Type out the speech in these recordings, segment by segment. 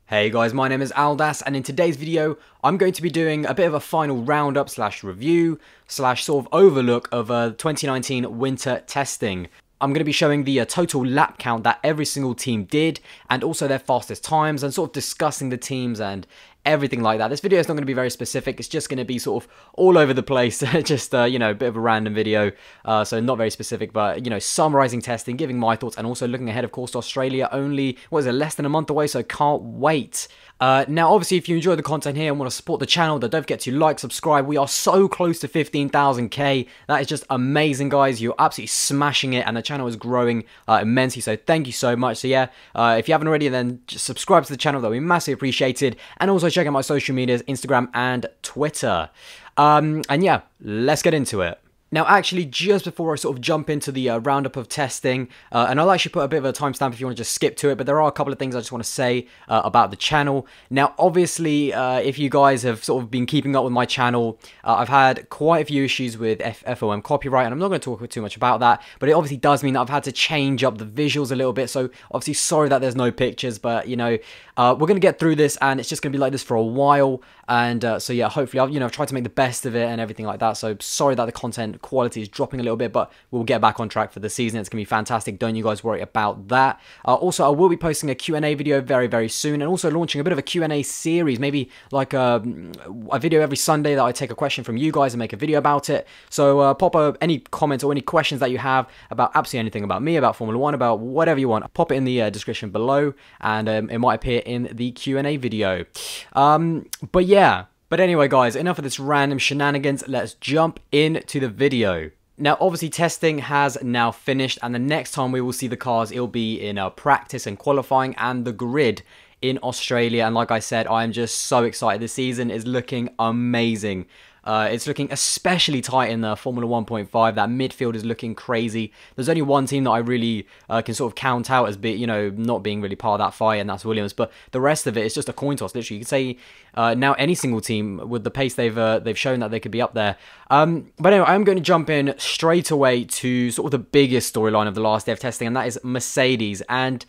Hey guys, my name is Aldas, and in today's video, I'm going to be doing a bit of a final roundup slash review slash sort of overlook of 2019 winter testing. I'm going to be showing the total lap count that every single team did, and also their fastest times, and sort of discussing the teams and everything like that. This video is not going to be very specific. It's just going to be sort of all over the place. Just, you know, a bit of a random video. So not very specific, but, you know, summarizing testing, giving my thoughts, and also looking ahead, of course, to Australia. Only, what is it, less than a month away, so can't wait. Now, obviously, if you enjoy the content here and want to support the channel, then don't forget to like, subscribe. We are so close to 15,000k. That is just amazing, guys. You're absolutely smashing it, and the channel is growing immensely, so thank you so much. So yeah, if you haven't already, then just subscribe to the channel. That would be massively appreciated. And also check out my social medias, Instagram and Twitter. And yeah, let's get into it. Now, actually, just before I sort of jump into the roundup of testing, and I'll actually put a bit of a timestamp if you want to just skip to it, but there are a couple of things I just want to say about the channel. Now, obviously, if you guys have sort of been keeping up with my channel, I've had quite a few issues with FOM copyright, and I'm not going to talk too much about that, but it obviously does mean that I've had to change up the visuals a little bit, so obviously sorry that there's no pictures, but, you know, we're going to get through this, and it's just going to be like this for a while, and so yeah, hopefully I've tried to make the best of it and everything like that, so sorry that the content quality is dropping a little bit, but we'll get back on track for the season. It's gonna be fantastic, don't you guys worry about that. Also, I will be posting a Q&A video very soon, and also launching a bit of a Q&A series, maybe like a video every Sunday that I take a question from you guys and make a video about it. So pop up any comments or any questions that you have about absolutely anything, about me, about Formula 1, about whatever you want. Pop it in the description below, and it might appear in the Q&A video. But yeah. But anyway, guys, enough of this random shenanigans. Let's jump into the video. Now, obviously, testing has now finished, and the next time we will see the cars, it'll be in practice and qualifying and the grid in Australia. And like I said, I am just so excited. This season is looking amazing. It's looking especially tight in the Formula 1.5. That midfield is looking crazy. There's only one team that I really can sort of count out as not being really part of that fight, and that's Williams. But the rest of it is just a coin toss. Literally, you could say now any single team with the pace they've shown that they could be up there. But anyway, I'm going to jump in straight away to sort of the biggest storyline of the last day of testing, and that is Mercedes. And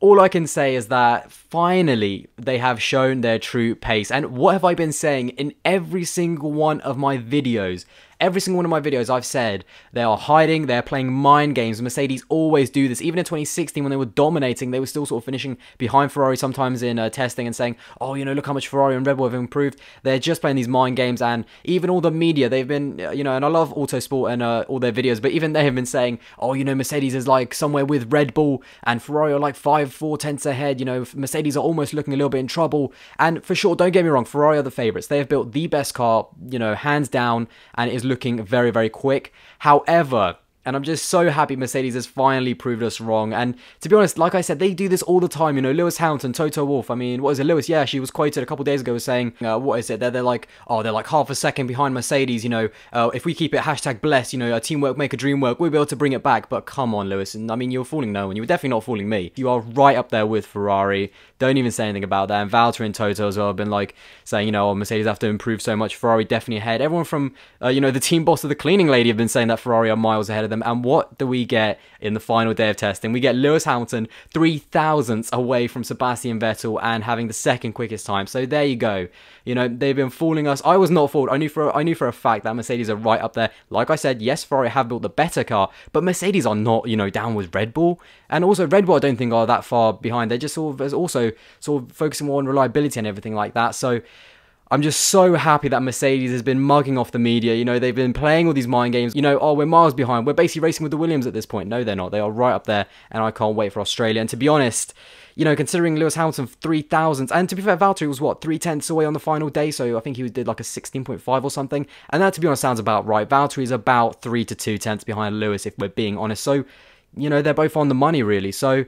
all I can say is that finally they have shown their true pace. And what have I been saying in every single one of my videos? Every single one of my videos I've said they are hiding, they're playing mind games. Mercedes always do this. Even in 2016 when they were dominating, they were still sort of finishing behind Ferrari sometimes in testing and saying, oh, you know, look how much Ferrari and Red Bull have improved. They're just playing these mind games, and even all the media, they've been, you know, and I love Autosport and all their videos, but even they have been saying, oh, you know, Mercedes is like somewhere with Red Bull and Ferrari are like 4 tenths ahead. You know, Mercedes are almost looking a little bit in trouble. And for sure, don't get me wrong, Ferrari are the favourites. They have built the best car, you know, hands down, and it is looking very quick. However, and I'm just so happy Mercedes has finally proved us wrong. And to be honest, like I said, they do this all the time. You know, Lewis Hamilton, Toto Wolff. I mean, what is it, Lewis? Yeah, she was quoted a couple days ago saying, what is it? They're like, oh, they're like half a second behind Mercedes. You know, if we keep it #blessed, you know, a teamwork make a dream work, we'll be able to bring it back. But come on, Lewis. And I mean, you're fooling no one. You were definitely not fooling me. You are right up there with Ferrari. Don't even say anything about that. And Valtteri and Toto as well have been like saying, you know, oh, Mercedes have to improve so much. Ferrari definitely ahead. Everyone from, you know, the team boss of the cleaning lady have been saying that Ferrari are miles ahead of them. And what do we get in the final day of testing? We get Lewis Hamilton 3 thousandths away from Sebastian Vettel and having the second quickest time. So there you go. You know, they've been fooling us. I was not fooled. I knew for a fact that Mercedes are right up there. Like I said, yes, Ferrari have built the better car, but Mercedes are not, you know, down with Red Bull. And also Red Bull I don't think are that far behind. They're just sort of also sort of focusing more on reliability and everything like that. So I'm just so happy that Mercedes has been mugging off the media. You know, they've been playing all these mind games. You know, oh, we're miles behind. We're basically racing with the Williams at this point. No, they're not. They are right up there, and I can't wait for Australia. And to be honest, you know, considering Lewis Hamilton 3 thousandths, and to be fair, Valtteri was what, 3 tenths away on the final day, so I think he did like a 16.5 or something. And that, to be honest, sounds about right. Valtteri is about 3 to 2 tenths behind Lewis, if we're being honest. So, you know, they're both on the money, really. So,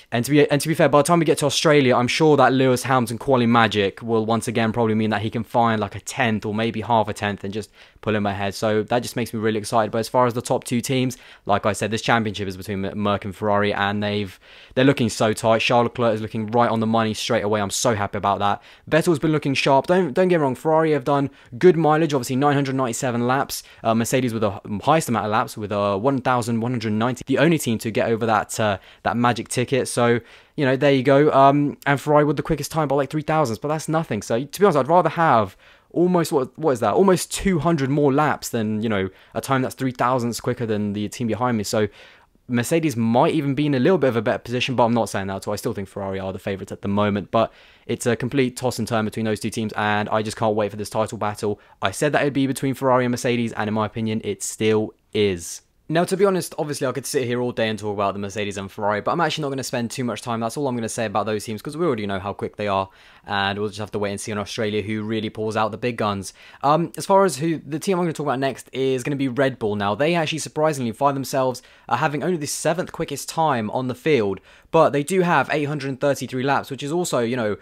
and to be fair, by the time we get to Australia, I'm sure that Lewis Hamilton quali magic will once again probably mean that he can find like a tenth or maybe half a tenth and just pull him ahead. So that just makes me really excited. But as far as the top two teams, like I said, this championship is between Merc and Ferrari, and they're looking so tight. Charles Leclerc is looking right on the money straight away. I'm so happy about that. Vettel's been looking sharp. Don't get me wrong, Ferrari have done good mileage, obviously 997 laps. Mercedes with the highest amount of laps with 1,190. The only team to get over that magic ticket. So, you know, there you go. And Ferrari with the quickest time by like 3,000s, but that's nothing. So, to be honest, I'd rather have almost, what is that? Almost 200 more laps than, you know, a time that's 3,000s quicker than the team behind me. So, Mercedes might even be in a little bit of a better position, but I'm not saying that. So I still think Ferrari are the favourites at the moment. But it's a complete toss and turn between those two teams, and I just can't wait for this title battle. I said that it'd be between Ferrari and Mercedes, and in my opinion, it still is. Now, to be honest, obviously I could sit here all day and talk about the Mercedes and Ferrari, but I'm actually not going to spend too much time. That's all I'm going to say about those teams, because we already know how quick they are, and we'll just have to wait and see in Australia who really pulls out the big guns. As far as who the team I'm going to talk about next is going to be Red Bull. Now, they actually surprisingly find themselves having only the 7th quickest time on the field, but they do have 833 laps, which is also, you know,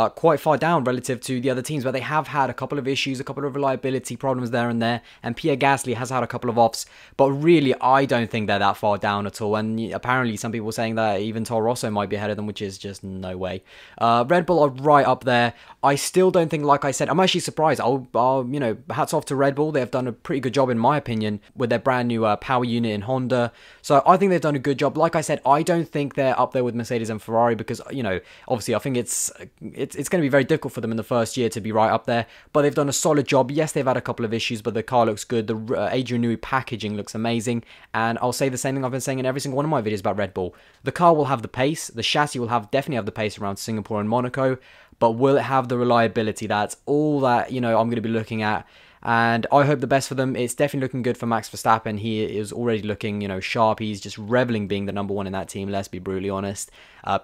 quite far down relative to the other teams, but they have had a couple of issues, a couple of reliability problems there and there, and Pierre Gasly has had a couple of offs, but really, I don't think they're that far down at all, and apparently some people are saying that even Toro Rosso might be ahead of them, which is just no way. Red Bull are right up there. I still don't think, like I said, I'm actually surprised. I'll you know, hats off to Red Bull. They've done a pretty good job, in my opinion, with their brand new power unit in Honda, so I think they've done a good job. Like I said, I don't think they're up there with Mercedes and Ferrari, because, you know, obviously I think it's going to be very difficult for them in the first year to be right up there, but they've done a solid job. Yes, they've had a couple of issues, but the car looks good. The Adrian Newey packaging looks amazing, and I'll say the same thing I've been saying in every single one of my videos about Red Bull. The car will have the pace, the chassis will definitely have the pace around Singapore and Monaco, but will it have the reliability? That's all that, you know, I'm going to be looking at. And I hope the best for them. It's definitely looking good for Max Verstappen. He is already looking, you know, sharp. He's just reveling being the #1 in that team, let's be brutally honest.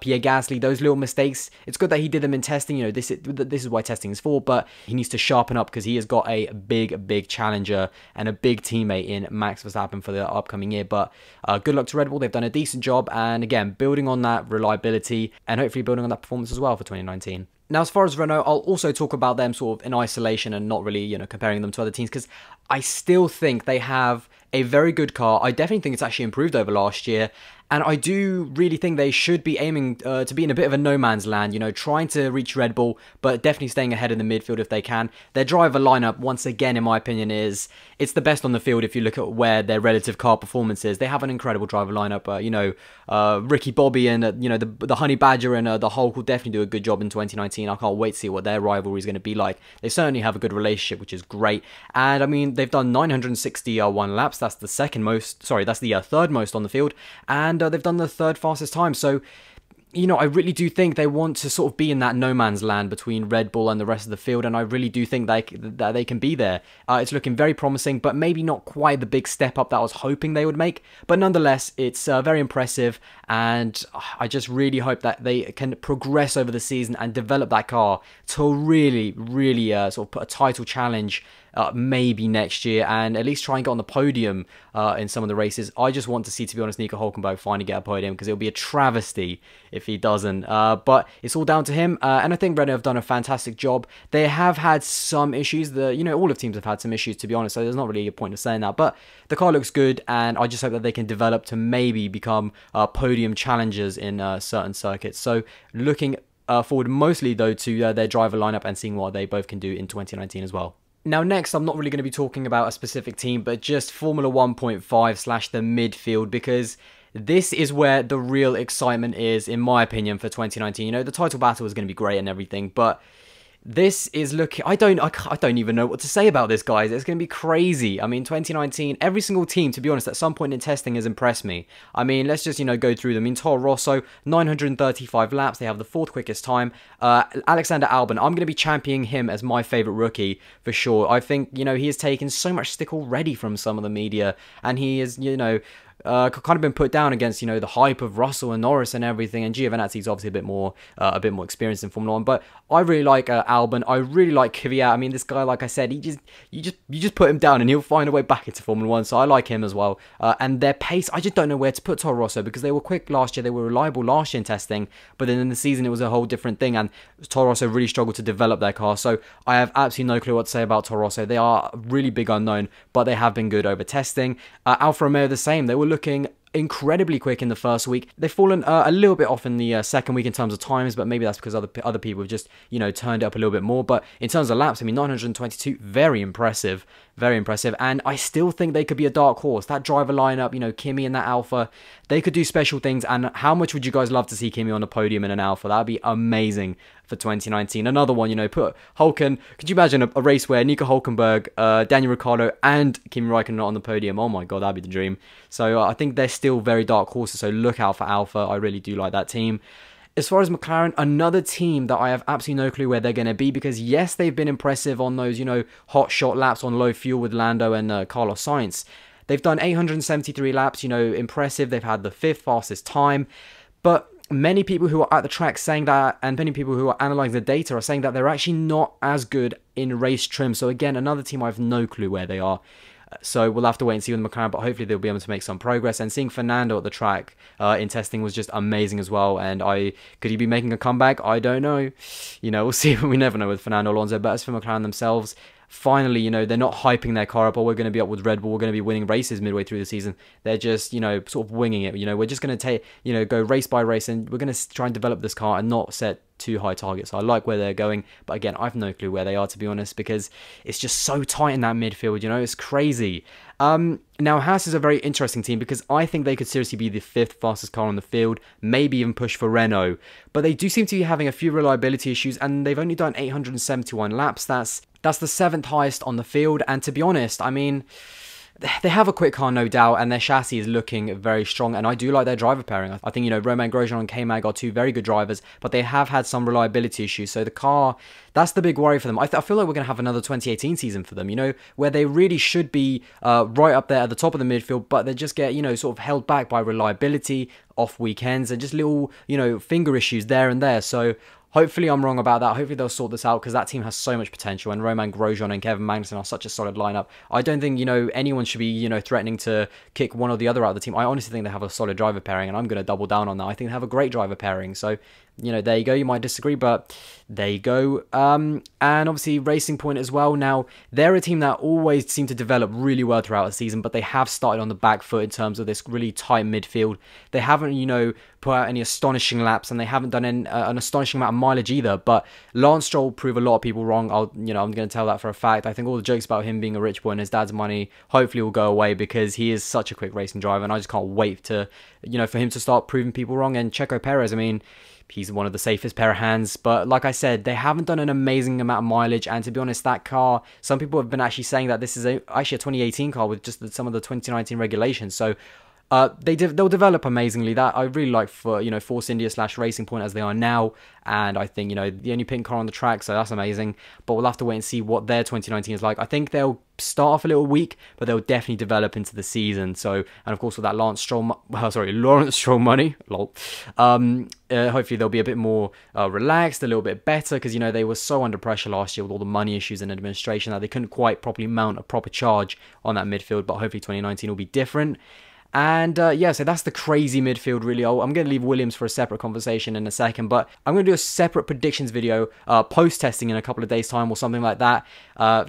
Pierre Gasly, those little mistakes, it's good that he did them in testing. You know, this is why testing is for, but he needs to sharpen up, because he has got a big challenger and a big teammate in Max Verstappen for the upcoming year. But good luck to Red Bull. They've done a decent job, and again, building on that reliability and hopefully building on that performance as well for 2019. Now, as far as Renault, I'll also talk about them sort of in isolation and not really, you know, comparing them to other teams, because I still think they have a very good car. I definitely think it's actually improved over last year, and I do really think they should be aiming to be in a bit of a no man's land, you know, trying to reach Red Bull, but definitely staying ahead in the midfield if they can. Their driver lineup, once again, in my opinion, it's the best on the field if you look at where their relative car performance is. They have an incredible driver lineup. You know, Ricky Bobby and, you know, the Honey Badger and the Hulk will definitely do a good job in 2019. I can't wait to see what their rivalry is going to be like. They certainly have a good relationship, which is great. And, I mean, they've done 961 laps. That's the third most on the field. And they've done the third fastest time. So, you know, I really do think they want to sort of be in that no man's land between Red Bull and the rest of the field, and I really do think that they can be there. It's looking very promising, but maybe not quite the big step up that I was hoping they would make. But nonetheless, it's very impressive, and I just really hope that they can progress over the season and develop that car to really sort of put a title challenge maybe next year, and at least try and get on the podium in some of the races. I just want to see, to be honest, Nico Hülkenberg finally get a podium, because it'll be a travesty if he doesn't. But it's all down to him, and I think Renault have done a fantastic job. They have had some issues. You know, all of teams have had some issues, to be honest, so there's not really a point of saying that. But the car looks good, and I just hope that they can develop to maybe become podium challengers in certain circuits. So looking forward mostly, though, to their driver lineup and seeing what they both can do in 2019 as well. Now, next, I'm not really going to be talking about a specific team, but just Formula 1.5 / the midfield, because this is where the real excitement is, in my opinion, for 2019. You know, the title battle is going to be great and everything, but this is looking... I don't even know what to say about this, guys. It's going to be crazy. I mean, 2019, every single team, to be honest, at some point in testing has impressed me. I mean, let's just, you know, go through them. I mean, Toro Rosso, 935 laps. They have the 4th quickest time. Alexander Albon, I'm going to be championing him as my favourite rookie, for sure. I think, you know, he has taken so much stick already from some of the media, and he is, you know... kind of been put down against, you know, the hype of Russell and Norris and everything, and Giovinazzi's obviously a bit more experienced in Formula 1, but I really like Albon. I really like Kvyat. I mean, this guy, like I said, you just put him down and he'll find a way back into Formula 1, so I like him as well. And their pace, I just don't know where to put Toro Rosso, because they were quick last year, they were reliable last year in testing, but then in the season it was a whole different thing, and Toro Rosso really struggled to develop their car, so I have absolutely no clue what to say about Toro Rosso. They are a really big unknown, but they have been good over testing. Alfa Romeo the same. They were looking incredibly quick in the first week. They've fallen a little bit off in the second week in terms of times, but maybe that's because other people have just, you know, turned it up a little bit more. But in terms of laps, I mean, 922, very impressive. Very impressive, and I still think they could be a dark horse. That driver lineup, you know, Kimi and that Alpha, they could do special things. And how much would you guys love to see Kimi on the podium in an Alpha? That'd be amazing for 2019. Another one, you know, put Hulken. Could you imagine a race where Nico Hulkenberg, Daniel Ricciardo, and Kimi Raikkonen are on the podium? Oh my god, that'd be the dream. So I think they're still very dark horses. So look out for Alpha. I really do like that team. As far as McLaren, another team that I have absolutely no clue where they're going to be, because yes, they've been impressive on those, you know, hot shot laps on low fuel with Lando and Carlos Sainz. They've done 873 laps, you know, impressive. They've had the 5th fastest time, but many people who are at the track saying that, and many people who are analysing the data are saying that they're actually not as good in race trim. So again, another team I have no clue where they are. So we'll have to wait and see with McLaren, but hopefully they'll be able to make some progress. And seeing Fernando at the track in testing was just amazing as well. And could he be making a comeback? I don't know. You know, we'll see. We never know with Fernando Alonso. But as for McLaren themselves, finally, you know, they're not hyping their car up, or we're going to be up with Red Bull, we're going to be winning races midway through the season. They're just, you know, sort of winging it. You know, we're just going to go race by race, and we're going to try and develop this car and not set too high targets. I like where they're going, but again, I've no clue where they are, to be honest, because it's just so tight in that midfield, you know, it's crazy. Now, Haas is a very interesting team, because I think they could seriously be the 5th fastest car on the field, maybe even push for Renault, but they do seem to be having a few reliability issues, and they've only done 871 laps. That's the 7th highest on the field, and to be honest, I mean, they have a quick car, no doubt, and their chassis is looking very strong, and I do like their driver pairing. I think, you know, Romain Grosjean and K-Mag are 2 very good drivers, but they have had some reliability issues, so the car, that's the big worry for them. I feel like we're going to have another 2018 season for them, you know, where they really should be right up there at the top of the midfield, but they just get, you know, sort of held back by reliability, off weekends, and just little, you know, finger issues there and there. So hopefully I'm wrong about that. Hopefully they'll sort this out, because that team has so much potential, and Romain Grosjean and Kevin Magnussen are such a solid lineup. I don't think, you know, anyone should be, you know, threatening to kick one or the other out of the team. I honestly think they have a solid driver pairing, and I'm going to double down on that. I think they have a great driver pairing. So, you know, there you go. You might disagree, but there you go. And obviously Racing Point as well. Now, they're a team that always seem to develop really well throughout the season, but they have started on the back foot in terms of this really tight midfield. They haven't, you know, put out any astonishing laps, and they haven't done an astonishing amount of mileage either. But Lance Stroll proved a lot of people wrong. I'm going to tell that for a fact. I think all the jokes about him being a rich boy and his dad's money hopefully will go away, because he is such a quick racing driver, and I just can't wait to, you know, for him to start proving people wrong. And Checo Perez, I mean, he's one of the safest pair of hands, but like I said, they haven't done an amazing amount of mileage, and to be honest, that car, some people have been actually saying that this is actually a 2018 car with just some of the 2019 regulations, so they'll develop amazingly. That I really like for, you know, Force India / Racing Point as they are now, and I think, you know, the only pink car on the track, so that's amazing, but we'll have to wait and see what their 2019 is like. I think they'll start off a little weak, but they'll definitely develop into the season. So, and of course with that Lawrence Stroll money, lol, hopefully they'll be a bit more relaxed, a little bit better, because, you know, they were so under pressure last year with all the money issues and administration that they couldn't quite properly mount a proper charge on that midfield, but hopefully 2019 will be different. And yeah, so that's the crazy midfield, really. I'm going to leave Williams for a separate conversation in a second, but I'm going to do a separate predictions video, post-testing in a couple of days' time or something like that,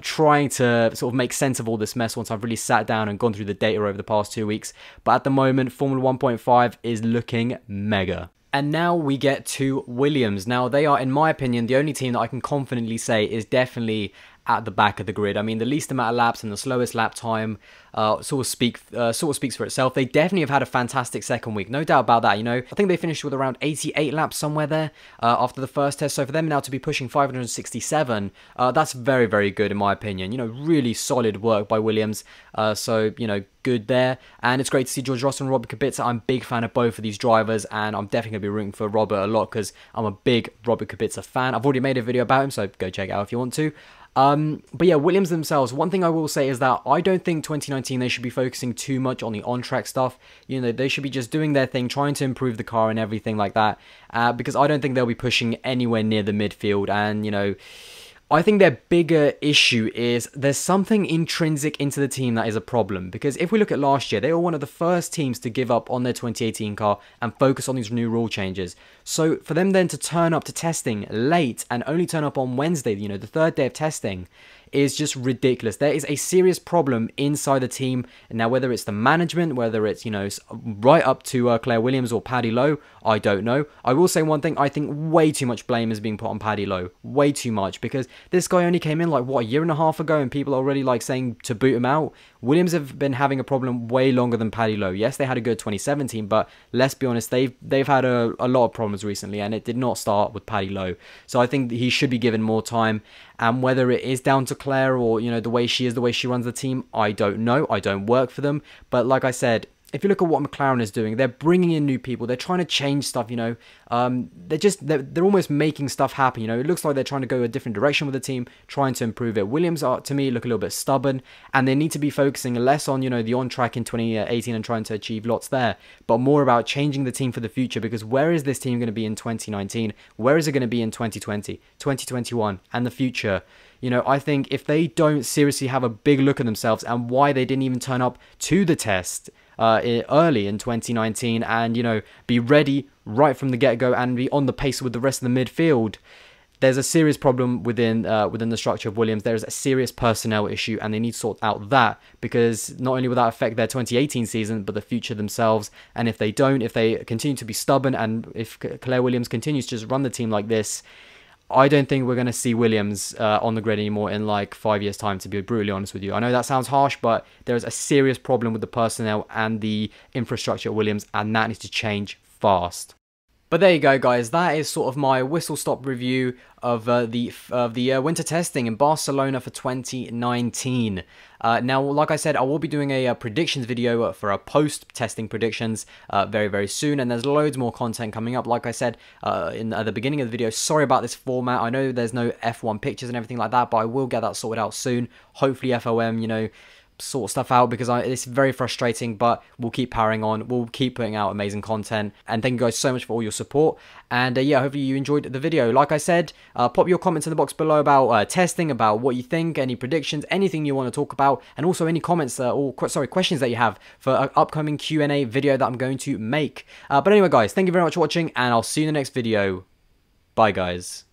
trying to sort of make sense of all this mess once I've really sat down and gone through the data over the past 2 weeks. But at the moment, Formula 1.5 is looking mega. And now we get to Williams. Now, they are, in my opinion, the only team that I can confidently say is definitely at the back of the grid. I mean, the least amount of laps and the slowest lap time sort of speaks for itself. They definitely have had a fantastic second week, no doubt about that. You know, I think they finished with around 88 laps somewhere there after the first test. So for them now to be pushing 567, that's very, very good in my opinion. You know, really solid work by Williams. So, you know, good there. And it's great to see George Russell and Robert Kubica. I'm a big fan of both of these drivers, and I'm definitely going to be rooting for Robert a lot, because I'm a big Robert Kubica fan. I've already made a video about him, so go check it out if you want to. But yeah, Williams themselves, one thing I will say is that I don't think 2019 they should be focusing too much on the on-track stuff. You know, they should be just doing their thing, trying to improve the car and everything like that, because I don't think they'll be pushing anywhere near the midfield. And, you know, I think their bigger issue is there's something intrinsic into the team that is a problem. Because if we look at last year, they were one of the first teams to give up on their 2018 car and focus on these new rule changes. So for them then to turn up to testing late and only turn up on Wednesday, you know, the third day of testing, is just ridiculous. There is a serious problem inside the team. And now, whether it's the management, whether it's, you know, right up to Claire Williams or Paddy Lowe, I don't know. I will say one thing, I think way too much blame is being put on Paddy Lowe. Way too much, because this guy only came in like, what, a year and a half ago, and people are already like saying to boot him out. Williams have been having a problem way longer than Paddy Lowe. Yes, they had a good 2017, but let's be honest, they've had a lot of problems recently, and it did not start with Paddy Lowe. So I think he should be given more time. And whether it is down to Claire or, you know, the way she is, the way she runs the team, I don't know. I don't work for them. But like I said, if you look at what McLaren is doing, they're bringing in new people. They're trying to change stuff, you know. They're almost making stuff happen, you know. It looks like they're trying to go a different direction with the team, trying to improve it. Williams are, to me, look a little bit stubborn, and they need to be focusing less on, you know, the on track in 2018 and trying to achieve lots there, but more about changing the team for the future. Because where is this team going to be in 2019? Where is it going to be in 2020, 2021, and the future? You know, I think if they don't seriously have a big look at themselves and why they didn't even turn up to the test early in 2019 and, you know, be ready right from the get-go and be on the pace with the rest of the midfield, there's a serious problem within the structure of Williams. There's a serious personnel issue, and they need to sort out that, because not only will that affect their 2018 season, but the future themselves. And if they don't, if they continue to be stubborn, and if Claire Williams continues to just run the team like this, I don't think we're going to see Williams on the grid anymore in like 5 years' time, to be brutally honest with you. I know that sounds harsh, but there's a serious problem with the personnel and the infrastructure at Williams, and that needs to change fast. But there you go, guys. That is sort of my whistle-stop review of the winter testing in Barcelona for 2019. Now, like I said, I will be doing a predictions video for our post-testing predictions very, very soon, and there's loads more content coming up. Like I said at the beginning of the video, sorry about this format. I know there's no F1 pictures and everything like that, but I will get that sorted out soon. Hopefully FOM, you know, sort stuff out, because it's very frustrating, but we'll keep powering on. We'll keep putting out amazing content, and thank you guys so much for all your support. And yeah, hopefully you enjoyed the video. Like I said, pop your comments in the box below about testing, about what you think, any predictions, anything you want to talk about, and also any comments or questions that you have for an upcoming Q&A video that I'm going to make. But anyway, guys, thank you very much for watching, and I'll see you in the next video. Bye, guys.